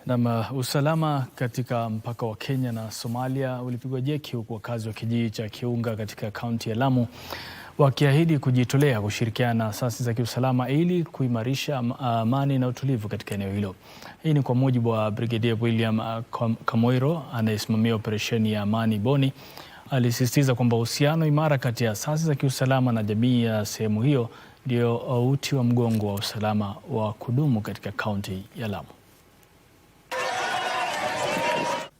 Na usalama katika mpaka wa Kenya na Somalia ulipigwa jeki, huku wakazi wa kijiji cha Kiunga katika kaunti ya Lamu wakiahidi kujitolea kushirikiana na asasi za kiusalama ili kuimarisha amani na utulivu katika eneo hilo. Hii ni kwa mujibu wa Brigedia William Kamoiro anayesimamia operesheni ya Amani Boni. Alisisitiza kwamba uhusiano imara kati ya asasi za kiusalama na jamii ya sehemu hiyo ndio uti wa mgongo wa usalama wa kudumu katika kaunti ya Lamu.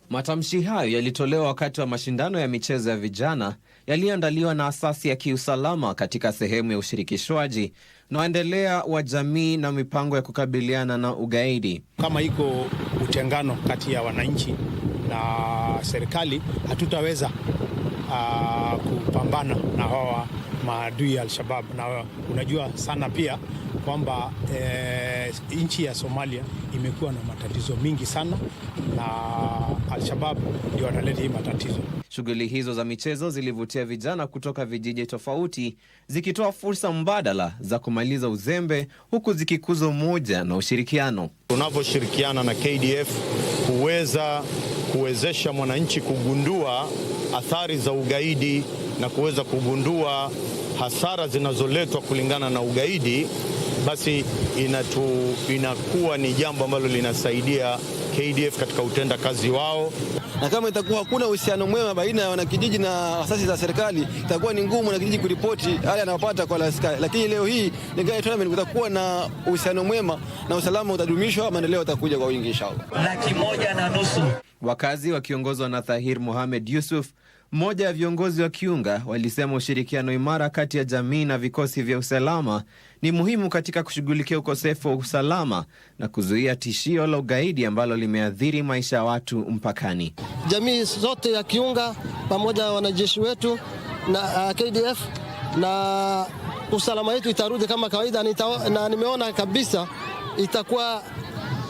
Matamshi hayo yalitolewa wakati wa mashindano ya michezo ya vijana yaliyoandaliwa na asasi ya kiusalama katika sehemu ya ushirikishwaji na uendelea wa jamii na mipango ya kukabiliana na ugaidi. Kama iko utengano kati ya wananchi na serikali, hatutaweza kupambana na hawa maadui ya Al-Shabaab. Na unajua sana pia kwamba nchi ya Somalia imekuwa na matatizo mingi sana na Al-Shabaab ndio wanaleta hii matatizo. Shughuli hizo za michezo zilivutia vijana kutoka vijiji tofauti, zikitoa fursa mbadala za kumaliza uzembe, huku zikikuza umoja na ushirikiano. Tunaposhirikiana na KDF kuwezesha mwananchi kugundua athari za ugaidi na kuweza kugundua hasara zinazoletwa kulingana na ugaidi, basi inakuwa ni jambo ambalo linasaidia KDF katika utenda kazi wao. Na kama itakuwa hakuna uhusiano mwema baina ya wanakijiji na asasi za serikali, itakuwa ni ngumu na kijiji kuripoti hali anayopata kwa askari. Lakini leo hii Ngai tournament kutakuwa na uhusiano mwema na usalama utadumishwa, maendeleo yatakuja kwa wingi inshallah. 1.5 Wakazi wakiongozwa na Tahir Mohamed Yusuf, mmoja ya viongozi wa Kiunga, walisema ushirikiano imara kati ya jamii na vikosi vya usalama ni muhimu katika kushughulikia ukosefu wa usalama na kuzuia tishio la ugaidi ambalo limeathiri maisha ya watu mpakani. Jamii zote ya Kiunga pamoja na wanajeshi wetu na KDF na usalama wetu itarudi kama kawaida, na nimeona kabisa itakuwa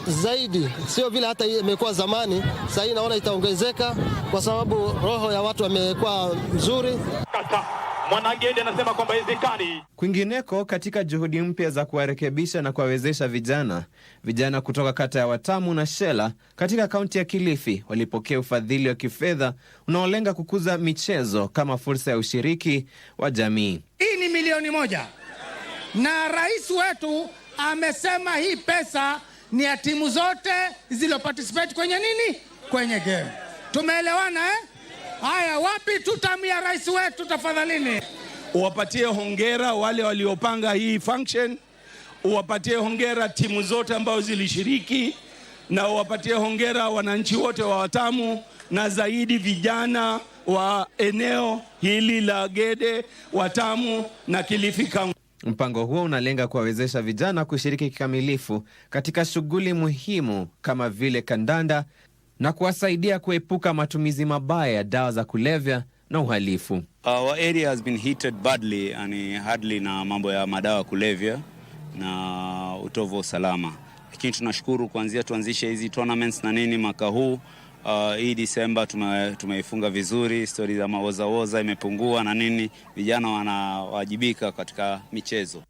zaidi, sio vile hata imekuwa zamani. Sasa hii naona itaongezeka kwa sababu roho ya watu wamekuwa nzuri. Mwanagede anasema kwamba hizikani. Kwingineko, katika juhudi mpya za kuwarekebisha na kuwawezesha vijana kutoka kata ya Watamu na Shela katika kaunti ya Kilifi walipokea ufadhili wa kifedha unaolenga kukuza michezo kama fursa ya ushiriki wa jamii. Hii ni milioni 1 na rais wetu amesema hii pesa ni ya timu zote zilo participate kwenye nini? Kwenye game. Tumeelewana eh? Haya, wapi tutamia rais wetu tafadhalini? Uwapatie hongera wale waliopanga hii function, uwapatie hongera timu zote ambazo zilishiriki, na uwapatie hongera wananchi wote wa Watamu, na zaidi vijana wa eneo hili la Gede, Watamu na Kilifi County. Mpango huo unalenga kuwawezesha vijana kushiriki kikamilifu katika shughuli muhimu kama vile kandanda na kuwasaidia kuepuka matumizi mabaya ya dawa za kulevya na uhalifu. Our area has been hit badly and hardly na mambo ya madawa kulevya na utovu wa usalama. Lakini tunashukuru kuanzia tuanzishe hizi tournaments na nini mwaka huu. Hii Disemba tumeifunga vizuri, story za mawoza imepungua na nini, vijana wanawajibika katika michezo.